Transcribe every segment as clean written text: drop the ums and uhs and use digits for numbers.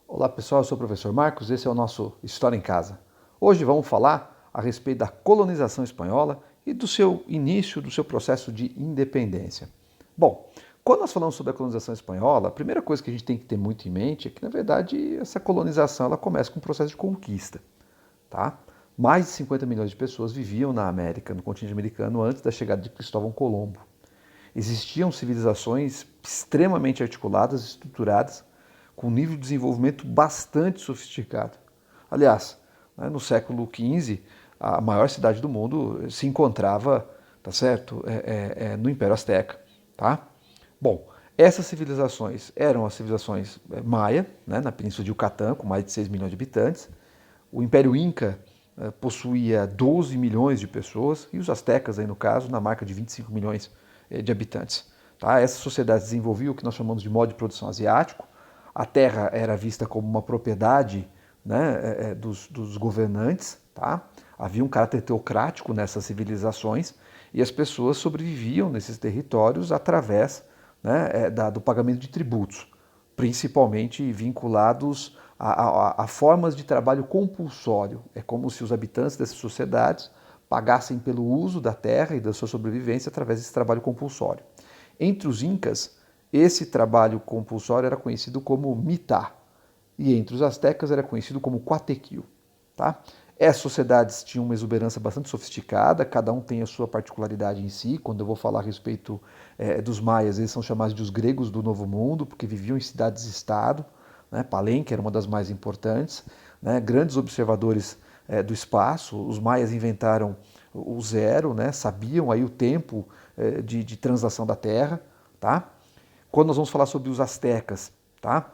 Olá pessoal, eu sou o professor Marcos, esse é o nosso História em Casa. Hoje vamos falar a respeito da colonização espanhola e do seu início, do seu processo de independência. Bom, quando nós falamos sobre a colonização espanhola, a primeira coisa que a gente tem que ter muito em mente é que, na verdade, essa colonização ela começa com um processo de conquista. Tá? Mais de 50 milhões de pessoas viviam na América, no continente americano, antes da chegada de Cristóvão Colombo. Existiam civilizações extremamente articuladas, estruturadas, com um nível de desenvolvimento bastante sofisticado. Aliás, no século XV, a maior cidade do mundo se encontrava, tá certo, no Império Azteca, tá? Bom, essas civilizações eram as civilizações maia, na Península de Yucatán, com mais de 6 milhões de habitantes. O Império Inca possuía 12 milhões de pessoas e os astecas, aí no caso, na marca de 25 milhões de habitantes. Tá? Essa sociedade desenvolvia o que nós chamamos de modo de produção asiático. A terra era vista como uma propriedade dos governantes. Tá? Havia um caráter teocrático nessas civilizações e as pessoas sobreviviam nesses territórios através do pagamento de tributos, principalmente vinculados a formas de trabalho compulsório. É como se os habitantes dessas sociedades pagassem pelo uso da terra e da sua sobrevivência através desse trabalho compulsório. Entre os incas, esse trabalho compulsório era conhecido como mitá, e entre os astecas era conhecido como quatequil. Tá? Essas sociedades tinham uma exuberância bastante sofisticada, cada um tem a sua particularidade em si. Quando eu vou falar a respeito dos maias, eles são chamados de os gregos do Novo Mundo, porque viviam em cidades-estado. Palenque era uma das mais importantes. Grandes observadores do espaço, os maias inventaram o zero, sabiam aí o tempo de translação da Terra. Tá? Quando nós vamos falar sobre os astecas, tá?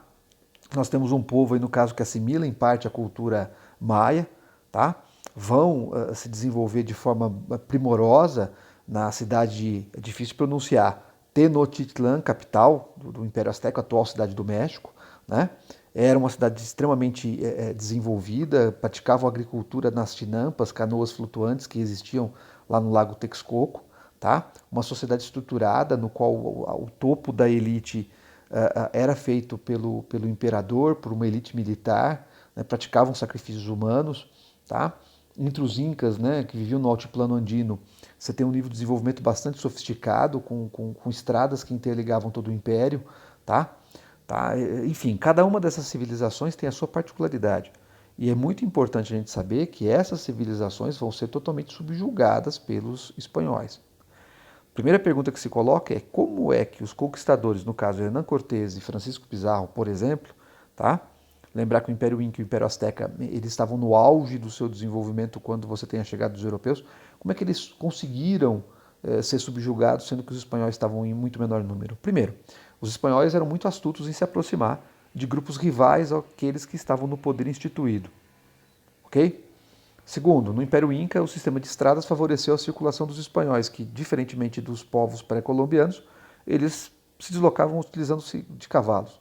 Nós temos um povo aí, no caso, que assimila em parte a cultura maia, tá? Vão se desenvolver de forma primorosa na cidade, é difícil de pronunciar, Tenochtitlan, capital do Império Azteca, atual cidade do México. Né? Era uma cidade extremamente desenvolvida, praticavam agricultura nas tinampas, canoas flutuantes que existiam lá no Lago Texcoco. Tá? Uma sociedade estruturada no qual o topo da elite era feito pelo imperador, por uma elite militar, praticavam sacrifícios humanos. Tá? Entre os incas, que viviam no altiplano andino, você tem um nível de desenvolvimento bastante sofisticado, com estradas que interligavam todo o império. Tá? Enfim, cada uma dessas civilizações tem a sua particularidade. E é muito importante a gente saber que essas civilizações vão ser totalmente subjugadas pelos espanhóis. A primeira pergunta que se coloca é como é que os conquistadores, no caso Hernán Cortés e Francisco Pizarro, por exemplo, tá? Lembrar que o Império Inca e o Império Azteca, eles estavam no auge do seu desenvolvimento quando você tem a chegada dos europeus. Como é que eles conseguiram ser subjugados, sendo que os espanhóis estavam em muito menor número? Primeiro, os espanhóis eram muito astutos em se aproximar de grupos rivais àqueles que estavam no poder instituído. Ok? Segundo, no Império Inca, o sistema de estradas favoreceu a circulação dos espanhóis, que, diferentemente dos povos pré-colombianos, eles se deslocavam utilizando-se de cavalos.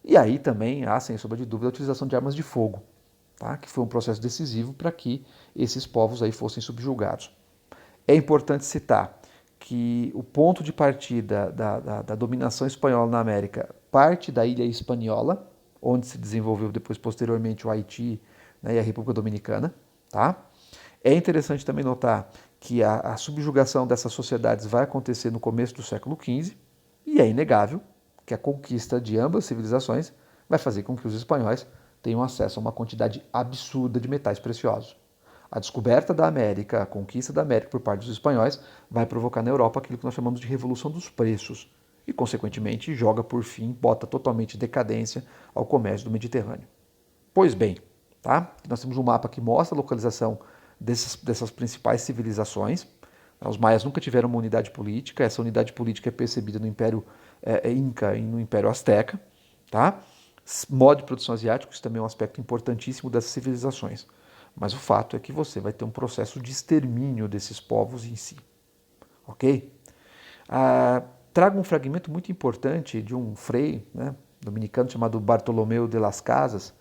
E aí também há, sem sombra de dúvida, a utilização de armas de fogo, tá? Que foi um processo decisivo para que esses povos aí fossem subjugados. É importante citar que o ponto de partida da dominação espanhola na América parte da ilha Hispaniola, onde se desenvolveu depois, posteriormente, o Haiti, e a República Dominicana. Tá? É interessante também notar que a subjugação dessas sociedades vai acontecer no começo do século XV, e é inegável que a conquista de ambas civilizações vai fazer com que os espanhóis tenham acesso a uma quantidade absurda de metais preciosos. A descoberta da América, a conquista da América por parte dos espanhóis, vai provocar na Europa aquilo que nós chamamos de revolução dos preços e, consequentemente, joga por fim, bota totalmente decadência ao comércio do Mediterrâneo. Pois bem, tá? Nós temos um mapa que mostra a localização dessas principais civilizações. Os maias nunca tiveram uma unidade política, essa unidade política é percebida no Império Inca e no Império Azteca. Tá? Modo de produção asiático, isso também é um aspecto importantíssimo dessas civilizações. Mas o fato é que você vai ter um processo de extermínio desses povos em si. Ok? Trago um fragmento muito importante de um frei dominicano chamado Bartolomeu de las Casas,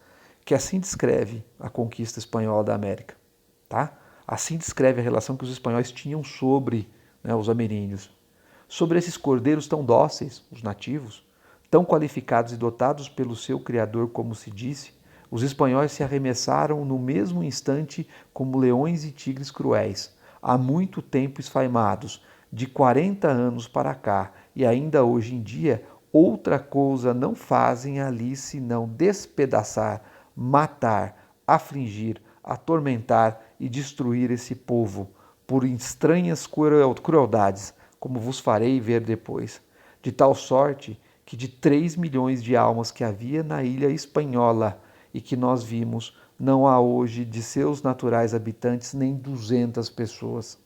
que assim descreve a conquista espanhola da América. Tá? Assim descreve a relação que os espanhóis tinham sobre os ameríndios. Sobre esses cordeiros tão dóceis, os nativos, Tão qualificados e dotados pelo seu Criador, como se disse, os espanhóis se arremessaram no mesmo instante como leões e tigres cruéis, há muito tempo esfaimados, de 40 anos para cá, e ainda hoje em dia, outra coisa não fazem ali senão despedaçar, matar, afligir, atormentar e destruir esse povo, por estranhas crueldades, como vos farei ver depois. De tal sorte que de 3 milhões de almas que havia na ilha espanhola e que nós vimos, não há hoje de seus naturais habitantes nem 200 pessoas.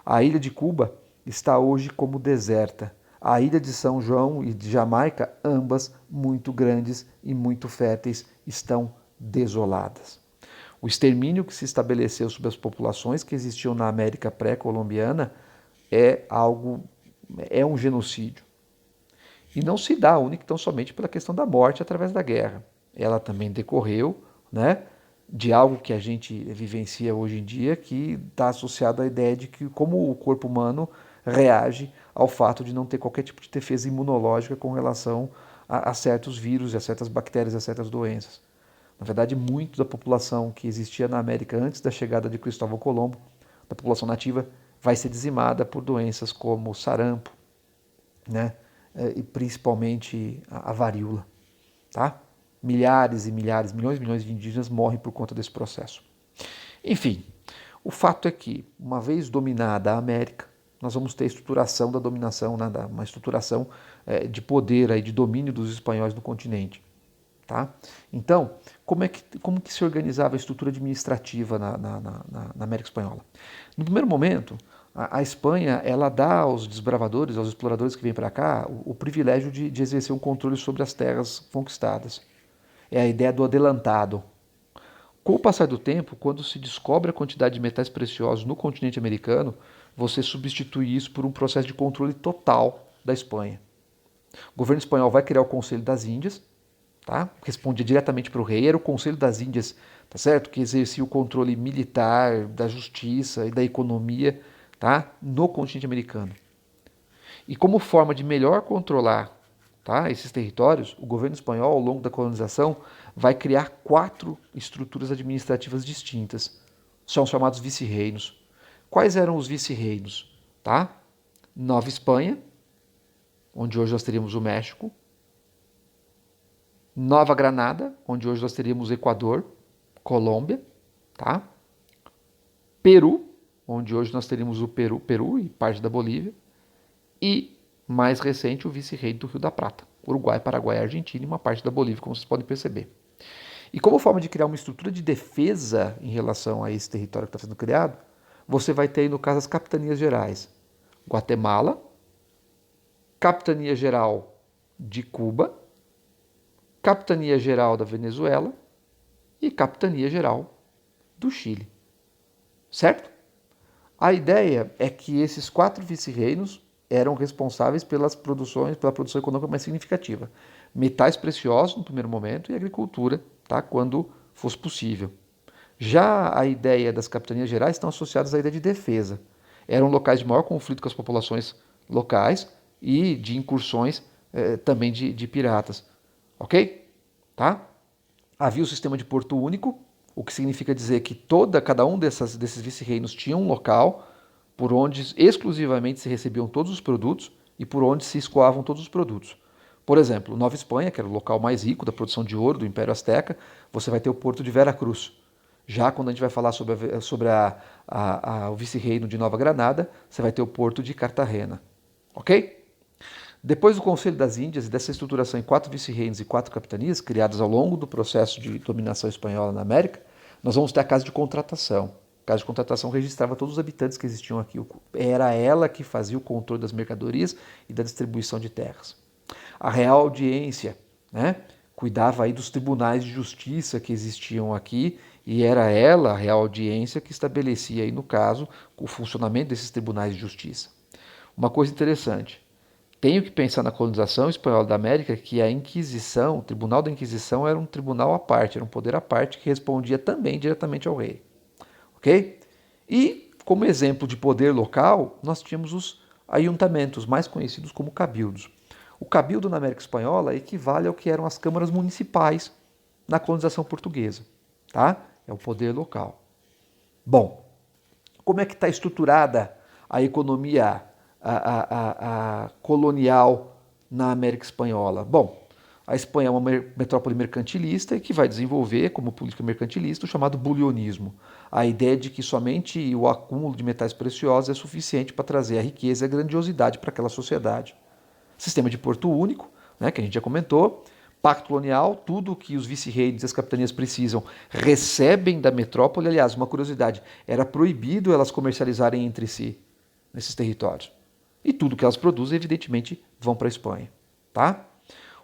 A ilha de Cuba está hoje como deserta. A ilha de São João e de Jamaica, ambas muito grandes e muito férteis, estão desoladas. O extermínio que se estabeleceu sobre as populações que existiam na América pré-colombiana é um genocídio. E não se dá única e tão somente pela questão da morte através da guerra. Ela também decorreu, né, de algo que a gente vivencia hoje em dia, que está associado à ideia de que como o corpo humano reage ao fato de não ter qualquer tipo de defesa imunológica com relação a certos vírus, a certas bactérias, a certas doenças. Na verdade, muito da população que existia na América antes da chegada de Cristóvão Colombo, da população nativa, vai ser dizimada por doenças como sarampo, né? E principalmente a varíola. Tá? Milhares e milhares, milhões e milhões de indígenas morrem por conta desse processo. Enfim, o fato é que, uma vez dominada a América, nós vamos ter a estruturação da dominação, né? Uma estruturação de poder, aí, de domínio dos espanhóis no continente. Tá? Então, como que se organizava a estrutura administrativa na América Espanhola? No primeiro momento, a Espanha ela dá aos desbravadores, aos exploradores que vêm para cá, o privilégio de exercer um controle sobre as terras conquistadas. É a ideia do adelantado. Com o passar do tempo, quando se descobre a quantidade de metais preciosos no continente americano, você substitui isso por um processo de controle total da Espanha. O governo espanhol vai criar o Conselho das Índias, tá? Respondia diretamente para o rei, era o Conselho das Índias, tá certo? Que exercia o controle militar, da justiça e da economia, tá? No continente americano. E como forma de melhor controlar, tá, esses territórios, o governo espanhol, ao longo da colonização, vai criar 4 estruturas administrativas distintas. São chamados vice-reinos. Quais eram os vice-reinos? Tá? Nova Espanha, onde hoje nós teríamos o México. Nova Granada, onde hoje nós teríamos o Equador, Colômbia, tá? Peru, onde hoje nós teríamos o Peru e parte da Bolívia. E, mais recente, o vice-reino do Rio da Prata, Uruguai, Paraguai, Argentina e uma parte da Bolívia, como vocês podem perceber. E como forma de criar uma estrutura de defesa em relação a esse território que está sendo criado, você vai ter aí, no caso, as capitanias gerais. Guatemala, Capitania Geral de Cuba, Capitania Geral da Venezuela e Capitania Geral do Chile. Certo? A ideia é que esses 4 vice-reinos eram responsáveis pela produção econômica mais significativa. Metais preciosos no primeiro momento e agricultura, tá? Quando fosse possível. Já a ideia das capitanias gerais estão associadas à ideia de defesa. Eram locais de maior conflito com as populações locais e de incursões também de piratas. Ok? Tá? Havia o sistema de porto único, o que significa dizer que cada um desses vice-reinos tinha um local por onde exclusivamente se recebiam todos os produtos e por onde se escoavam todos os produtos. Por exemplo, Nova Espanha, que era o local mais rico da produção de ouro do Império Azteca, você vai ter o porto de Veracruz. Já quando a gente vai falar sobre o vice-reino de Nova Granada, você vai ter o porto de Cartagena. Ok? Depois do Conselho das Índias e dessa estruturação em 4 vice-reinos e 4 capitanias, criadas ao longo do processo de dominação espanhola na América, nós vamos ter a Casa de Contratação. A Casa de Contratação registrava todos os habitantes que existiam aqui. Era ela que fazia o controle das mercadorias e da distribuição de terras. A Real Audiência, né, cuidava aí dos tribunais de justiça que existiam aqui e era ela, a Real Audiência, que estabelecia aí, no caso, o funcionamento desses tribunais de justiça. Uma coisa interessante, tenho que pensar na colonização espanhola da América que a Inquisição, o Tribunal da Inquisição era um tribunal à parte, era um poder à parte que respondia também diretamente ao rei. Ok? E, como exemplo de poder local, nós tínhamos os ayuntamentos, mais conhecidos como cabildos. O cabildo na América Espanhola equivale ao que eram as câmaras municipais na colonização portuguesa, tá? É o poder local. Bom, como é que está estruturada a economia colonial na América Espanhola? Bom, a Espanha é uma metrópole mercantilista e que vai desenvolver, como política mercantilista, o chamado bulionismo. A ideia de que somente o acúmulo de metais preciosos é suficiente para trazer a riqueza e a grandiosidade para aquela sociedade. Sistema de porto único, né, que a gente já comentou, pacto colonial, tudo que os vice-reis e as capitanias precisam recebem da metrópole. Aliás, uma curiosidade, era proibido elas comercializarem entre si nesses territórios. E tudo que elas produzem, evidentemente, vão para a Espanha. Tá?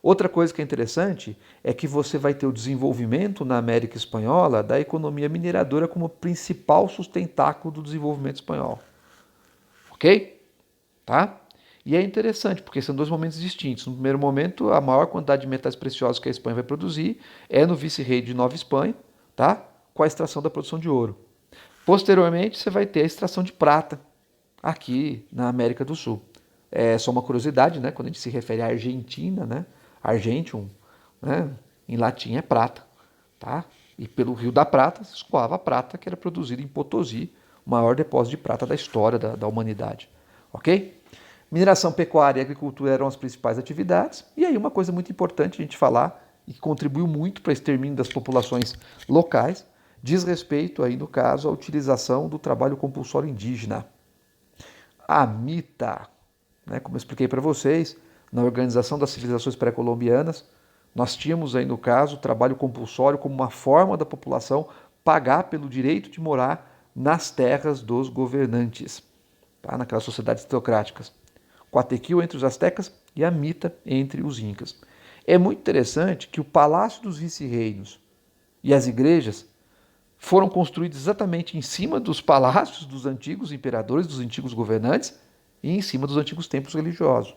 Outra coisa que é interessante é que você vai ter o desenvolvimento na América Espanhola da economia mineradora como principal sustentáculo do desenvolvimento espanhol. Ok? Tá? E é interessante, porque são dois momentos distintos. No primeiro momento, a maior quantidade de metais preciosos que a Espanha vai produzir é no vice-rei de Nova Espanha, tá? Com a extração da produção de ouro. Posteriormente, você vai ter a extração de prata aqui na América do Sul. É só uma curiosidade, né? Quando a gente se refere à Argentina, né? Argentium, né? Em latim é prata, tá? E pelo Rio da Prata se escoava a prata que era produzida em Potosí, o maior depósito de prata da história da humanidade, ok? Mineração, pecuária e agricultura eram as principais atividades. E aí uma coisa muito importante a gente falar e que contribuiu muito para o extermínio das populações locais, diz respeito aí no caso à utilização do trabalho compulsório indígena. A mita, né, como eu expliquei para vocês, na organização das civilizações pré-colombianas, nós tínhamos aí no caso o trabalho compulsório como uma forma da população pagar pelo direito de morar nas terras dos governantes, tá? Naquelas sociedades teocráticas. Coatequil entre os astecas e a mita entre os incas. É muito interessante que o palácio dos vice-reinos e as igrejas foram construídos exatamente em cima dos palácios dos antigos imperadores, dos antigos governantes e em cima dos antigos templos religiosos.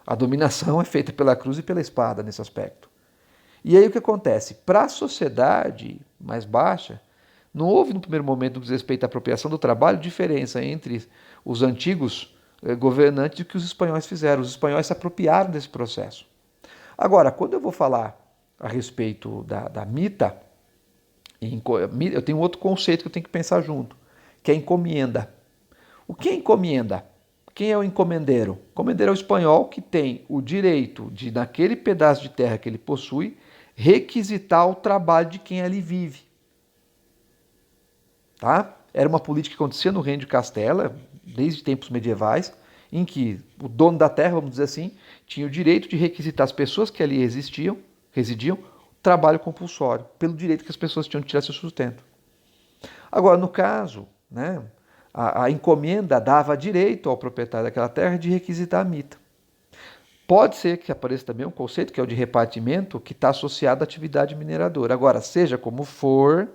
A dominação é feita pela cruz e pela espada nesse aspecto. E aí o que acontece? Para a sociedade mais baixa, não houve no primeiro momento, no que diz respeito à apropriação do trabalho, diferença entre os antigos governantes e o que os espanhóis fizeram. Os espanhóis se apropriaram desse processo. Agora, quando eu vou falar a respeito da mita, eu tenho outro conceito que eu tenho que pensar junto, que é encomenda. O que é encomenda? Quem é o encomendeiro? O encomendeiro é o espanhol que tem o direito de, naquele pedaço de terra que ele possui, requisitar o trabalho de quem ali vive. Tá? Era uma política que acontecia no Reino de Castela, desde tempos medievais, em que o dono da terra, vamos dizer assim, tinha o direito de requisitar as pessoas que ali residiam, trabalho compulsório, pelo direito que as pessoas tinham de tirar seu sustento. Agora, no caso, né, a encomenda dava direito ao proprietário daquela terra de requisitar a mita. Pode ser que apareça também um conceito, que é o de repartimento, que está associado à atividade mineradora. Agora, seja como for,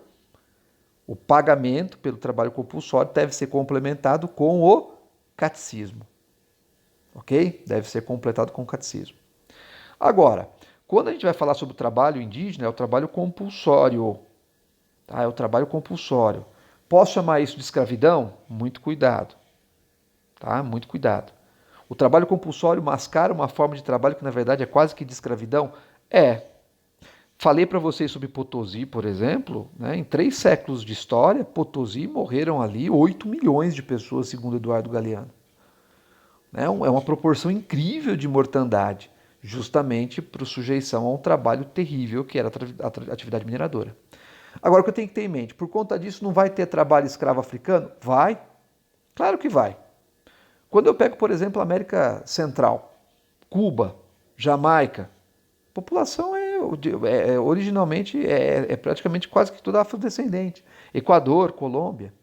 o pagamento pelo trabalho compulsório deve ser complementado com o catecismo. Ok? Deve ser completado com o catecismo. Agora, quando a gente vai falar sobre o trabalho indígena, é o trabalho compulsório. Tá? É o trabalho compulsório. Posso chamar isso de escravidão? Muito cuidado. Tá? Muito cuidado. O trabalho compulsório mascara uma forma de trabalho que, na verdade, é quase que de escravidão? É. Falei para vocês sobre Potosí, por exemplo, né? Em 3 séculos de história, Potosí morreram ali 8 milhões de pessoas, segundo Eduardo Galeano. É uma proporção incrível de mortandade, justamente por sujeição a um trabalho terrível que era a atividade mineradora. Agora, o que eu tenho que ter em mente, por conta disso não vai ter trabalho escravo africano? Vai, claro que vai. Quando eu pego, por exemplo, a América Central, Cuba, Jamaica, a população originalmente é praticamente quase que toda afrodescendente. Equador, Colômbia,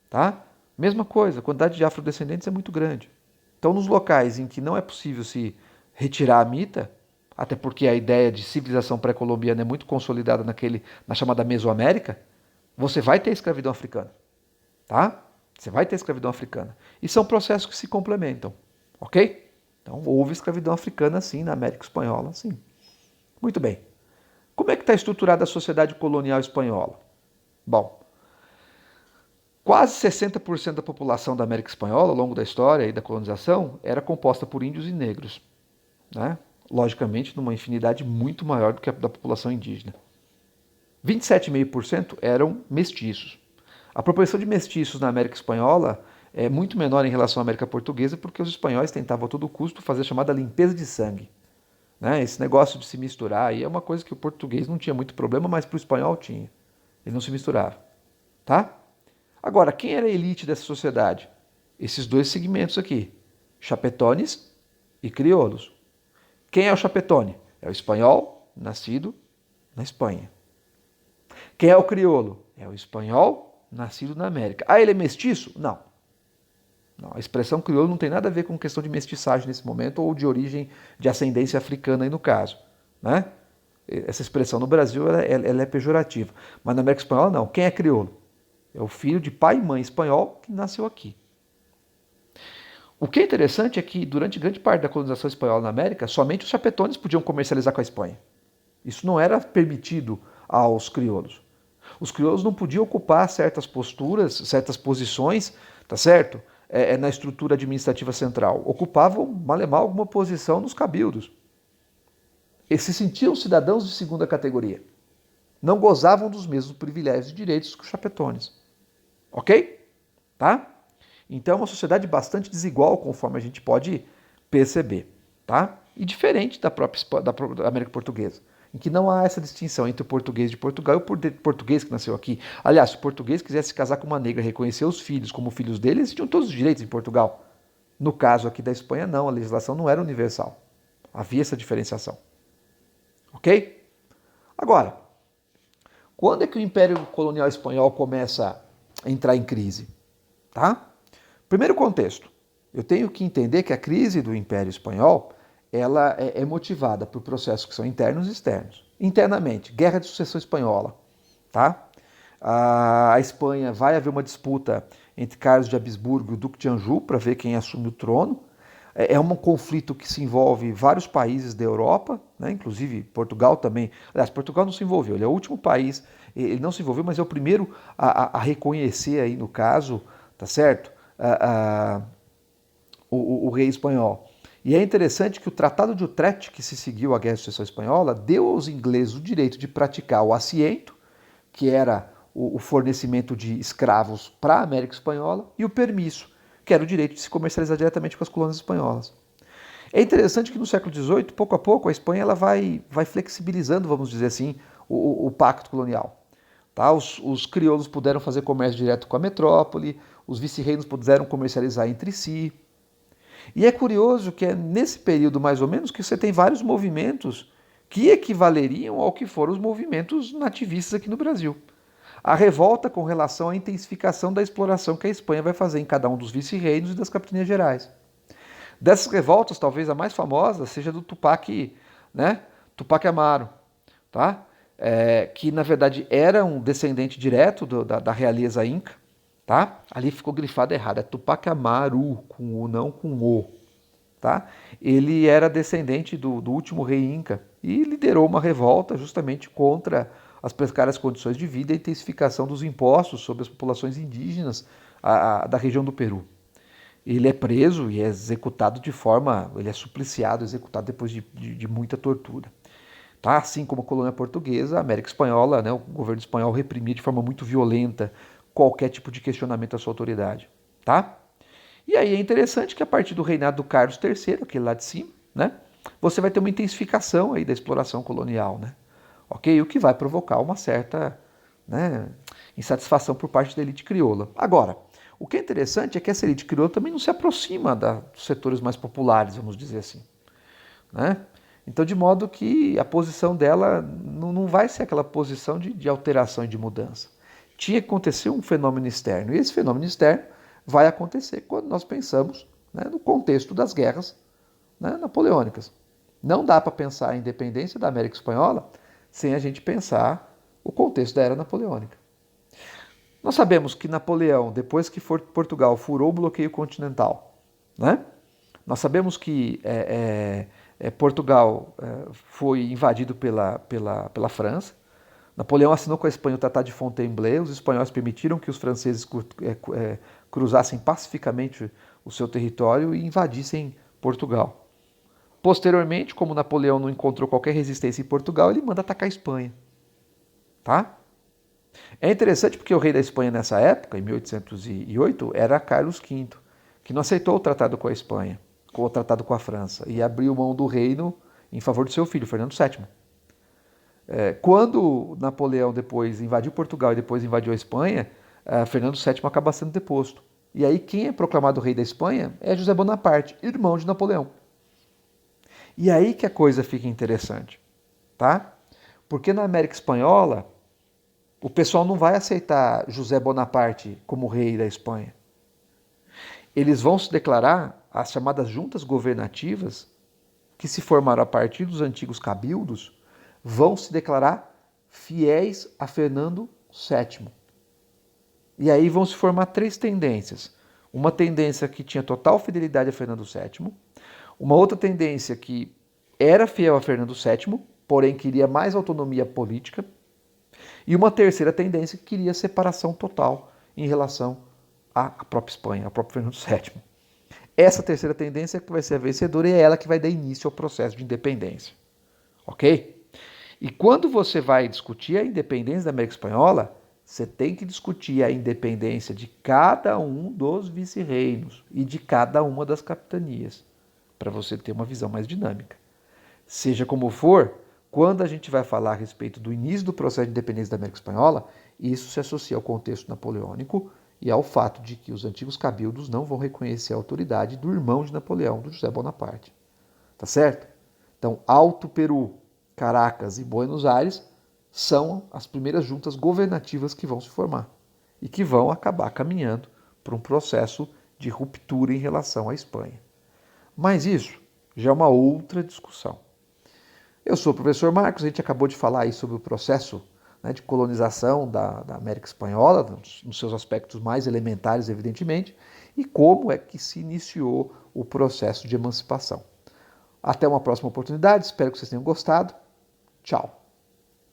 tá? Mesma coisa, a quantidade de afrodescendentes é muito grande. Então, nos locais em que não é possível se retirar a mita, até porque a ideia de civilização pré-colombiana é muito consolidada na chamada Mesoamérica, você vai ter escravidão africana, tá? Você vai ter escravidão africana. E são processos que se complementam, ok? Então, houve escravidão africana, sim, na América Espanhola, sim. Muito bem. Como é que está estruturada a sociedade colonial espanhola? Bom, quase 60% da população da América Espanhola, ao longo da história e da colonização, era composta por índios e negros, né? logicamente numa infinidade muito maior do que a da população indígena. 27,5% eram mestiços. A proporção de mestiços na América Espanhola é muito menor em relação à América Portuguesa, porque os espanhóis tentavam a todo custo fazer a chamada limpeza de sangue. Né? Esse negócio de se misturar aí é uma coisa que o português não tinha muito problema, mas para o espanhol tinha. Ele não se misturava. Tá? Agora, quem era a elite dessa sociedade? Esses dois segmentos aqui, chapetones e crioulos. Quem é o chapetone? É o espanhol nascido na Espanha. Quem é o crioulo? É o espanhol nascido na América. Ah, ele é mestiço? Não. Não, a expressão crioulo não tem nada a ver com questão de mestiçagem nesse momento ou de origem de ascendência africana aí no caso. Né? Essa expressão no Brasil ela é pejorativa. Mas na América Espanhola não. Quem é crioulo? É o filho de pai e mãe espanhol que nasceu aqui. O que é interessante é que durante grande parte da colonização espanhola na América, somente os chapetones podiam comercializar com a Espanha. Isso não era permitido aos crioulos. Os crioulos não podiam ocupar certas posturas, certas posições, tá certo? Na estrutura administrativa central. Ocupavam, mal e mal, alguma posição nos cabildos. Eles se sentiam cidadãos de segunda categoria. Não gozavam dos mesmos privilégios e direitos que os chapetones. Ok? Tá? Então é uma sociedade bastante desigual, conforme a gente pode perceber. Tá? E diferente da própria da América Portuguesa, em que não há essa distinção entre o português de Portugal e o português que nasceu aqui. Aliás, se o português quisesse se casar com uma negra e reconhecer os filhos como filhos dele, eles tinham todos os direitos em Portugal. No caso aqui da Espanha, não, a legislação não era universal. Havia essa diferenciação. Ok? Agora, quando é que o Império Colonial Espanhol começa a entrar em crise? Tá? Primeiro contexto, eu tenho que entender que a crise do Império Espanhol ela é motivada por processos que são internos e externos. Internamente, Guerra de Sucessão Espanhola. Tá? A Espanha vai haver uma disputa entre Carlos de Habsburgo e o Duque de Anjou para ver quem assume o trono. É um conflito que se envolve vários países da Europa, né? Inclusive Portugal também. Aliás, Portugal não se envolveu, ele é o último país, ele não se envolveu, mas é o primeiro a reconhecer aí no caso, tá certo? O rei espanhol. E é interessante que o Tratado de Utrecht, que se seguiu à Guerra de Sucessão Espanhola, deu aos ingleses o direito de praticar o assiento, que era o fornecimento de escravos para a América Espanhola, e o permisso, que era o direito de se comercializar diretamente com as colônias espanholas. É interessante que no século XVIII, pouco a pouco, a Espanha ela vai flexibilizando, vamos dizer assim, o pacto colonial. Tá? Os crioulos puderam fazer comércio direto com a metrópole, os vice-reinos puderam comercializar entre si. E é curioso que é nesse período, mais ou menos, que você tem vários movimentos que equivaleriam ao que foram os movimentos nativistas aqui no Brasil. A revolta com relação à intensificação da exploração que a Espanha vai fazer em cada um dos vice-reinos e das capitanias gerais. Dessas revoltas, talvez a mais famosa seja do Tupac, né? Tupac Amaru, tá? Que na verdade era um descendente direto da realeza inca, tá? Ali ficou grifado errado, é Tupac Amaru, com o não com o, tá? Ele era descendente do último rei inca e liderou uma revolta justamente contra as precárias condições de vida e a intensificação dos impostos sobre as populações indígenas da região do Peru. Ele é preso e é executado ele é supliciado, executado depois de muita tortura. Tá? Assim como a colônia portuguesa, a América Espanhola, né, o governo espanhol reprimia de forma muito violenta qualquer tipo de questionamento à sua autoridade. Tá? E aí é interessante que a partir do reinado do Carlos III, aquele lá de cima, né, você vai ter uma intensificação aí da exploração colonial, né? Ok? O que vai provocar uma certa, né, insatisfação por parte da elite crioula. Agora, o que é interessante é que essa elite crioula também não se aproxima dos setores mais populares, vamos dizer assim. Né? Então, de modo que a posição dela não vai ser aquela posição de alteração e de mudança. Tinha que acontecer um fenômeno externo. E esse fenômeno externo vai acontecer quando nós pensamos, né, no contexto das guerras, né, napoleônicas. Não dá para pensar a independência da América Espanhola sem a gente pensar o contexto da era napoleônica. Nós sabemos que Napoleão, depois que Portugal furou o bloqueio continental, né? Nós sabemos que Portugal foi invadido pela França. Napoleão assinou com a Espanha o Tratado de Fontainebleau. Os espanhóis permitiram que os franceses cruzassem pacificamente o seu território e invadissem Portugal. Posteriormente, como Napoleão não encontrou qualquer resistência em Portugal, ele manda atacar a Espanha. Tá? É interessante porque o rei da Espanha nessa época, em 1808, era Carlos V, que não aceitou o tratado com a Espanha, com o tratado com a França, e abriu mão do reino em favor do seu filho, Fernando VII. Quando Napoleão depois invadiu Portugal e depois invadiu a Espanha, Fernando VII acaba sendo deposto. E aí quem é proclamado rei da Espanha é José Bonaparte, irmão de Napoleão. E aí que a coisa fica interessante, tá? Porque na América Espanhola, o pessoal não vai aceitar José Bonaparte como rei da Espanha. Eles vão se declarar as chamadas juntas governativas, que se formaram a partir dos antigos cabildos, vão se declarar fiéis a Fernando VII. E aí vão se formar três tendências. Uma tendência que tinha total fidelidade a Fernando VII, uma outra tendência que era fiel a Fernando VII, porém queria mais autonomia política, e uma terceira tendência que queria separação total em relação à própria Espanha, ao próprio Fernando VII. Essa terceira tendência é que vai ser a vencedora e é ela que vai dar início ao processo de independência. Ok? E quando você vai discutir a independência da América Espanhola, você tem que discutir a independência de cada um dos vice-reinos e de cada uma das capitanias, para você ter uma visão mais dinâmica. Seja como for, quando a gente vai falar a respeito do início do processo de independência da América Espanhola, isso se associa ao contexto napoleônico e ao fato de que os antigos cabildos não vão reconhecer a autoridade do irmão de Napoleão, do José Bonaparte. Tá certo? Então, Alto Peru, Caracas e Buenos Aires são as primeiras juntas governativas que vão se formar e que vão acabar caminhando para um processo de ruptura em relação à Espanha. Mas isso já é uma outra discussão. Eu sou o professor Marcos, a gente acabou de falar aí sobre o processo, né, de colonização da América Espanhola, nos seus aspectos mais elementares, evidentemente, e como é que se iniciou o processo de emancipação. Até uma próxima oportunidade, espero que vocês tenham gostado. Tchau!